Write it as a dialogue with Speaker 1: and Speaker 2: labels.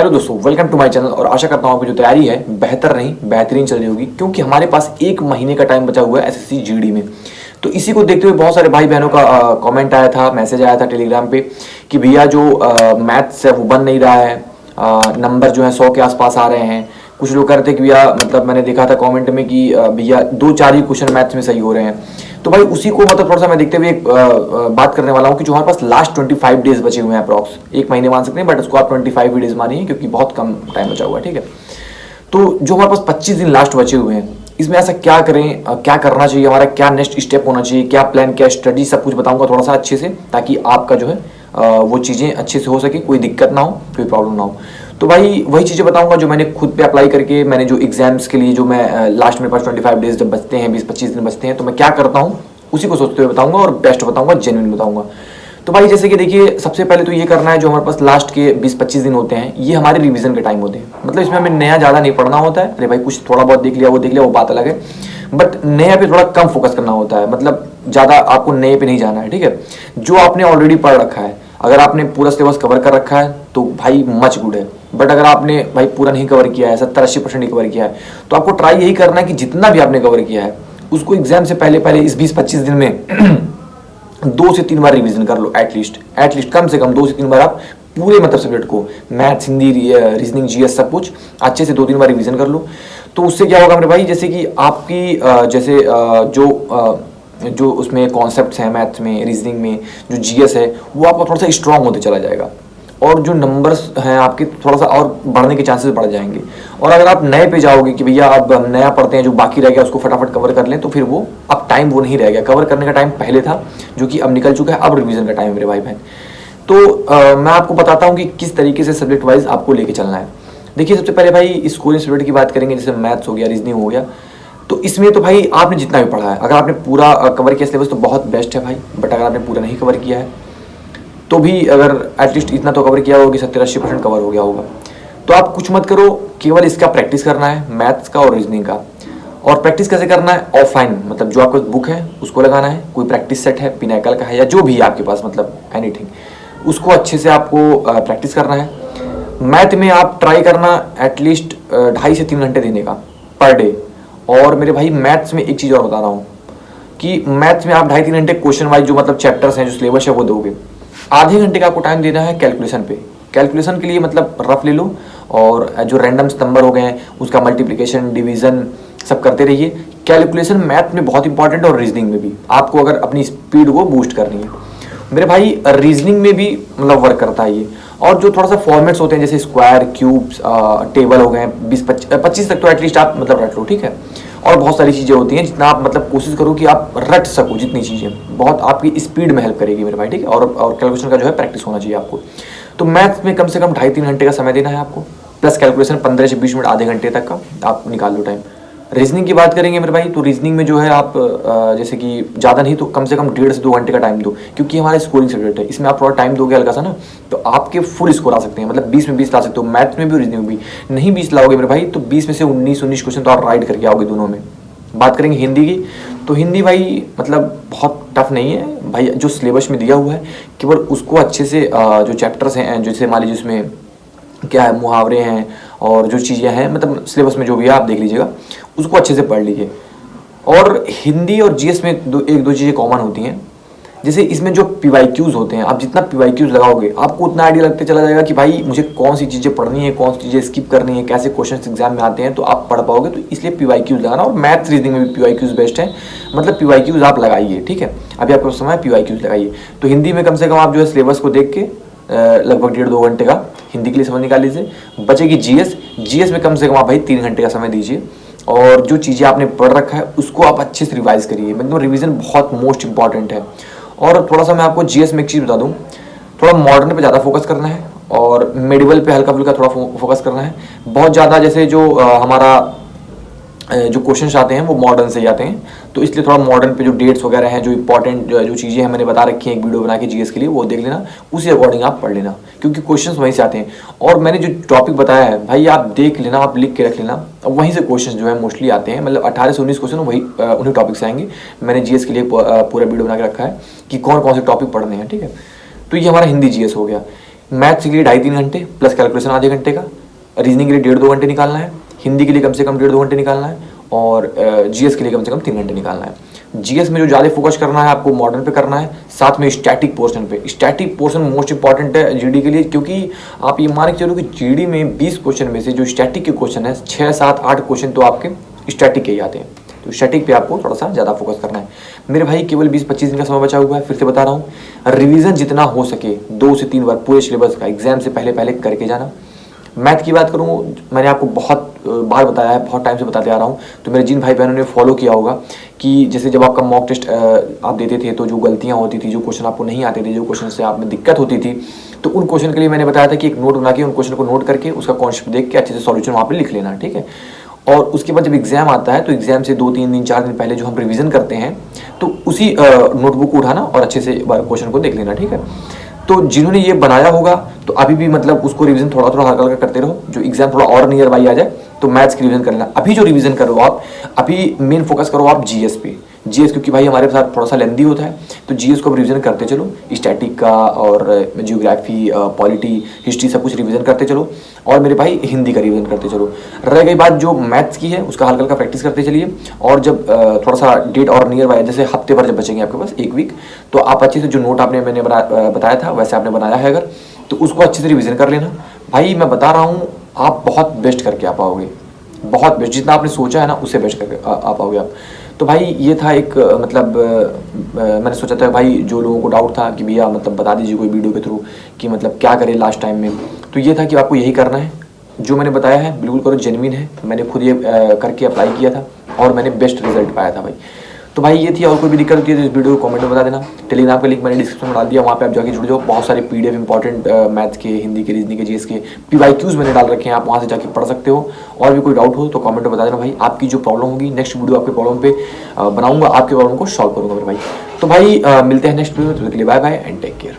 Speaker 1: Hello दोस्तों, welcome to my channel. और आशा करता हूँ आपकी जो तैयारी है बेहतर नहीं बेहतरीन चल रही होगी, क्योंकि हमारे पास एक महीने का टाइम बचा हुआ है एसएससी जीडी में। तो इसी को देखते हुए बहुत सारे भाई बहनों का कमेंट आया था, मैसेज आया था टेलीग्राम पे कि भैया जो मैथ्स है वो बन नहीं रहा है, नंबर जो है 100 के आसपास आ रहे हैं। कुछ लोग कह रहे थे कि भैया मतलब मैंने देखा था कमेंट में कि भैया 2-4 ही क्वेश्चन मैथ्स में सही हो रहे हैं। तो भाई उसी को मतलब थोड़ा सा मैं देखते हुए एक बात करने वाला हूँ कि जो हमारे पास लास्ट 25 डेज बचे हुए हैं अप्रॉक्स, एक महीने मान सकते हैं, बट उसको आप 25 डेज मानिए क्योंकि बहुत कम टाइम बचा हुआ है। ठीक है, तो जो हमारे पास 25 दिन लास्ट बचे हुए हैं, इसमें ऐसा क्या करें, क्या करना चाहिए, हमारा क्या नेक्स्ट स्टेप होना चाहिए, क्या प्लान, क्या स्ट्रेटजी, सब कुछ बताऊंगा थोड़ा सा अच्छे से, ताकि आपका जो है वो चीज़ें अच्छे से हो सके, कोई दिक्कत ना हो, कोई प्रॉब्लम ना हो। तो भाई वही चीज़ें बताऊंगा जो मैंने खुद पे अप्लाई करके, मैंने जो एग्जाम्स के लिए जो मैं लास्ट मेरे पास 25 डेज जब बचते हैं, 20-25 दिन बचते हैं, तो मैं क्या करता हूँ उसी को सोचते हुए बताऊंगा और बेस्ट बताऊंगा, जेन्युइन बताऊंगा। तो भाई जैसे कि देखिए, सबसे पहले तो ये करना है, जो हमारे पास लास्ट के 20-25 दिन होते हैं ये हमारे रिवीजन के टाइम होते हैं। मतलब इसमें हमें नया ज़्यादा नहीं पढ़ना होता है, अरे भाई कुछ थोड़ा बहुत देख लिया वो देख लिया, वो बात अलग है, बट नया पे थोड़ा कम फोकस करना होता है। मतलब ज़्यादा आपको नए पे नहीं जाना है। ठीक है, जो आपने ऑलरेडी पढ़ रखा है, अगर आपने पूरा सिलेबस कवर कर रखा है तो भाई मच गुड है। बट अगर आपने भाई पूरा नहीं कवर किया है, 70-80% ही कवर किया है, तो आपको ट्राई यही करना है कि जितना भी आपने कवर किया है उसको एग्जाम से पहले पहले इस 20-25 दिन में 2 से 3 बार रिवीजन कर लो। एटलीस्ट कम से कम 2 से 3 बार आप पूरे मतलब सब्जेक्ट को, मैथ्स, हिंदी, रीजनिंग, जीएस, सब कुछ अच्छे से 2-3 बार रिवीजन कर लो। तो उससे क्या होगा मेरे भाई, जैसे कि आपकी जो उसमें कॉन्सेप्ट्स हैं मैथ्स में, रीजनिंग में, जो जीएस है, वो आपका थोड़ा सा स्ट्रांग होते चला जाएगा, और जो नंबर्स हैं आपके थोड़ा सा और बढ़ने के चांसेस बढ़ जाएंगे। और अगर आप नए पे जाओगे कि भैया अब हम नया पढ़ते हैं, जो बाकी रह गया उसको फटाफट कवर कर लें, तो फिर वो अब टाइम वो नहीं रह गया, कवर करने का टाइम पहले था जो कि अब निकल चुका है, अब रिवीजन का टाइम है मेरे भाई बहन। तो मैं आपको बताता हूँ कि किस तरीके से सब्जेक्ट वाइज आपको लेके चलना है। देखिए, सबसे पहले भाई स्कोरिंग सब्जेक्ट की बात करेंगे, जैसे मैथ्स हो गया, रीजनिंग हो गया। तो इसमें तो भाई आपने जितना भी पढ़ा है, अगर आपने पूरा कवर किया सिलेबस तो बहुत बेस्ट है भाई, बट अगर आपने पूरा नहीं कवर किया है तो भी अगर एटलीस्ट इतना तो कवर किया होगा कि 70-80% कवर हो गया होगा, तो आप कुछ मत करो, केवल इसका प्रैक्टिस करना है, मैथ्स का और रीजनिंग का। और प्रैक्टिस कैसे करना है, ऑफलाइन, मतलब जो आपके बुक है उसको लगाना है, कोई प्रैक्टिस सेट है, पिनाकल का है या जो भी है आपके पास, मतलब एनीथिंग, उसको अच्छे से आपको प्रैक्टिस करना है। मैथ में आप ट्राई करना एटलीस्ट 2.5 से 3 घंटे देने का पर डे। और मेरे भाई मैथ्स में एक चीज़ और बता रहा हूँ कि मैथ्स में आप 2.5-3 घंटे क्वेश्चन वाइज जो मतलब चैप्टर्स हैं, जो सिलेबस है वो दोगे। आधे घंटे का आपको टाइम देना है कैलकुलेशन पे। कैलकुलेशन के लिए मतलब रफ ले लो, और जो रैंडम्स नंबर हो गए हैं उसका मल्टीप्लिकेशन, डिवीजन सब करते रहिए। कैलकुलेशन मैथ में बहुत इंपॉर्टेंट है, और रीजनिंग में भी आपको अगर अपनी स्पीड को बूस्ट करनी है मेरे भाई, रीजनिंग में भी मतलब वर्क करता है ये। और जो थोड़ा सा फॉर्मेट्स होते हैं, जैसे स्क्वायर, क्यूब्स, टेबल हो गए, 20-25 तक तो एटलीस्ट आप मतलब रट लो। ठीक है, और बहुत सारी चीज़ें होती हैं, जितना आप मतलब कोशिश करो कि आप रट सको, जितनी चीज़ें बहुत आपकी स्पीड में हेल्प करेगी मेरे भाई। ठीक है, और कैलकुलेशन का जो है प्रैक्टिस होना चाहिए आपको। तो मैथ्स में कम से कम 2.5-3 घंटे का समय देना है आपको, प्लस कैलकुलेशन 15 से 20 मिनट, आधे घंटे तक का आप निकाल लो टाइम। रीजनिंग की बात करेंगे मेरे भाई, तो रीजनिंग में जो है आप जैसे कि ज़्यादा नहीं तो कम से कम 1.5 से 2 घंटे का टाइम दो, क्योंकि हमारा स्कोरिंग सब्जेक्ट है, इसमें आप थोड़ा टाइम दोगे हल्का सा ना, तो आपके फुल स्कोर आ सकते हैं। मतलब 20 में 20 ला सकते हो, मैथ्स में भी रीजनिंग में भी। नहीं 20 लाओगे मेरे भाई तो 20 में से 19 क्वेश्चन तो आप राइट करके आओगे दोनों में। बात करेंगे हिंदी की, तो हिंदी भाई मतलब बहुत टफ नहीं है भाई, जो सिलेबस में दिया हुआ है केवल उसको अच्छे से जो चैप्टर्स हैं, जैसे मान लीजिए उसमें क्या है, मुहावरे हैं और जो चीज़ें हैं, मतलब सिलेबस में जो भी है आप देख लीजिएगा, उसको अच्छे से पढ़ लीजिए। और हिंदी और जीएस में एक दो चीज़ें कॉमन होती हैं, जैसे इसमें जो पीवाईक्यूज होते हैं, आप जितना पीवाईक्यूज लगाओगे आपको उतना आइडिया लगते चला जाएगा कि भाई मुझे कौन सी चीज़ें पढ़नी है, कौन सी चीज़ें स्किप करनी है, कैसे क्वेश्चंस एग्जाम में आते हैं, तो आप पढ़ पाओगे। तो इसलिए पीवाईक्यूज लगाना, और मैथ्स रीजनिंग में भी पीवाईक्यूज बेस्ट है, मतलब पीवाईक्यूज आप लगाइए। ठीक है, अभी आपको समय पीवाईक्यूज लगाइए। तो हिंदी में कम से कम आप जो है सिलेबस को देख के लगभग 1.5-2 घंटे का हिंदी के लिए समझ निकाल लीजिए। बचेगी जीएस में कम से कम आप भाई 3 घंटे का समय दीजिए, और जो चीज़ें आपने पढ़ रखा है उसको आप अच्छे से रिवाइज करिए। मतलब रिवीजन बहुत मोस्ट इंपॉर्टेंट है। और थोड़ा सा मैं आपको जीएस में एक चीज़ बता दूं, थोड़ा मॉडर्न पे ज़्यादा फोकस करना है, और मेडिवल पे हल्का फुल्का थोड़ा फोकस करना है। बहुत ज़्यादा जैसे जो हमारा जो क्वेश्चंस आते हैं वो मॉडर्न से ही आते हैं, तो इसलिए थोड़ा मॉडर्न पे जो डेट्स वगैरह हैं, जो इंपॉर्टेंट जो चीज़ें हैं मैंने बता रखी हैं एक वीडियो बना के जीएस के लिए, वो देख लेना, उसी अकॉर्डिंग आप पढ़ लेना, क्योंकि क्वेश्चंस वहीं से आते हैं। और मैंने जो टॉपिक बताया है भाई आप देख लेना, आप लिख के रख लेना, वहीं से क्वेश्चन जो है मोस्टली आते हैं। मतलब 18 से 19 क्वेश्चन वही उन्हीं टॉपिक से आएंगे। मैंने जीएस के लिए पूरा वीडियो बना के रखा है कि कौन कौन से टॉपिक पढ़ने हैं। ठीक है, तो ये हमारा हिंदी जीएस हो गया। मैथ्स के लिए 2.5-3 घंटे प्लस कैलकुलेशन आधे घंटे का, रीजनिंग के लिए 1.5-2 घंटे निकालना है, हिंदी के लिए कम से कम 1.5-2 घंटे निकालना है, और जीएस के लिए कम से कम 3 घंटे निकालना है। जीएस में जो ज़्यादा फोकस करना है आपको मॉडर्न पे करना है, साथ में स्टैटिक पोर्शन पे। स्टैटिक पोर्शन मोस्ट इंपॉर्टेंट है जीडी के लिए, क्योंकि आप ये मान के चलो कि जीडी में 20 क्वेश्चन में से जो स्टैटिक के क्वेश्चन है 6, 7, 8 क्वेश्चन तो आपके स्टैटिक के ही आते हैं। तो स्टैटिक पे आपको थोड़ा सा ज़्यादा फोकस करना है मेरे भाई। केवल 20-25 दिन का समय बचा हुआ है, फिर से बता रहा हूँ, रिवीजन जितना हो सके 2 से 3 बार पूरे सिलेबस का एग्जाम से पहले पहले करके जाना। मैथ की बात करूँ, मैंने आपको बहुत बार बताया है, बहुत टाइम से बताते आ रहा हूँ, तो मेरे जिन भाई बहनों ने फॉलो किया होगा कि जैसे जब आपका मॉक टेस्ट आप देते थे तो जो गलतियाँ होती थी, जो क्वेश्चन आपको नहीं आते थे, जो क्वेश्चन से आप में दिक्कत होती थी, तो उन क्वेश्चन के लिए मैंने बताया था कि एक नोट बना के उन क्वेश्चन को नोट करके उसका कॉन्सेप्ट देख के अच्छे से सॉल्यूशन वहाँ पर लिख लेना, ठीक है। और उसके बाद जब एग्जाम आता है तो एग्जाम से 2-3 दिन 4 दिन पहले जो हम रिवीजन करते हैं तो उसी नोटबुक को उठाना और अच्छे से क्वेश्चन को देख लेना, ठीक है। तो जिन्होंने ये बनाया होगा तो अभी भी मतलब उसको रिवीजन थोड़ा थोड़ा हल्का हल्का करते रहो, जो एग्जाम थोड़ा और नियर बाई आ जाए तो मैथ्स की रिवीजन कर लेना। अभी जो रिवीजन करो आप, अभी मेन फोकस करो आप जीएस पे। जीएस क्योंकि भाई हमारे साथ थोड़ा सा लेंदी होता है, तो जीएस को अब रिवीजन करते चलो, स्टैटिक का और जियोग्राफी, पॉलिटी, हिस्ट्री सब कुछ रिवीजन करते चलो, और मेरे भाई हिंदी का रिवीजन करते चलो। रह गई बात जो मैथ्स की है उसका हल्का हल्का प्रैक्टिस करते चलिए, और जब थोड़ा सा डेट और नियर बाय, जैसे हफ्ते भर जब बचेंगे आपके पास 1 वीक, तो आप अच्छे से जो नोट मैंने बताया था वैसे आपने बनाया है अगर, तो उसको अच्छे से रिवीजन कर लेना भाई। मैं बता रहा हूँ आप बहुत बेस्ट करके आ पाओगे, बहुत बेस्ट, जितना आपने सोचा है ना उससे बेस्ट करके आ पाओगे आप। तो भाई ये था एक मतलब मैंने सोचा था भाई जो लोगों को डाउट था कि भैया मतलब बता दीजिए कोई वीडियो के थ्रू कि मतलब क्या करें लास्ट टाइम में, तो ये था कि आपको यही करना है जो मैंने बताया है, बिल्कुल करो, जेन्युइन है। मैंने खुद ये करके अप्लाई किया था और मैंने बेस्ट रिजल्ट पाया था भाई। तो भाई ये थी, और कोई भी दिक्कत होती है तो इस वीडियो को कमेंट में बता देना। टेलीग्राम का लिंक मैंने डिस्क्रिप्शन में डाल दिया, वहाँ पे आप जाके जुड़ जाओ। बहुत सारे पीडीएफ इंपॉर्टेंट मैथ्स के, हिंदी के, रीजनिंग के, जीएस के पीवाईक्यूज मैंने डाल रखे हैं, आप वहाँ से जाके पढ़ सकते हो। और भी कोई डाउट हो तो कमेंट में बता देना भाई। आपकी जो प्रॉब्लम होगी नेक्स्ट वीडियो आपके प्रॉब्लम पे बनाऊंगा, आपके प्रॉब्लम को सॉल्व करूँगा मेरे भाई। तो भाई मिलते हैं नेक्स्ट वीडियो में, तो के लिए bye bye and take care.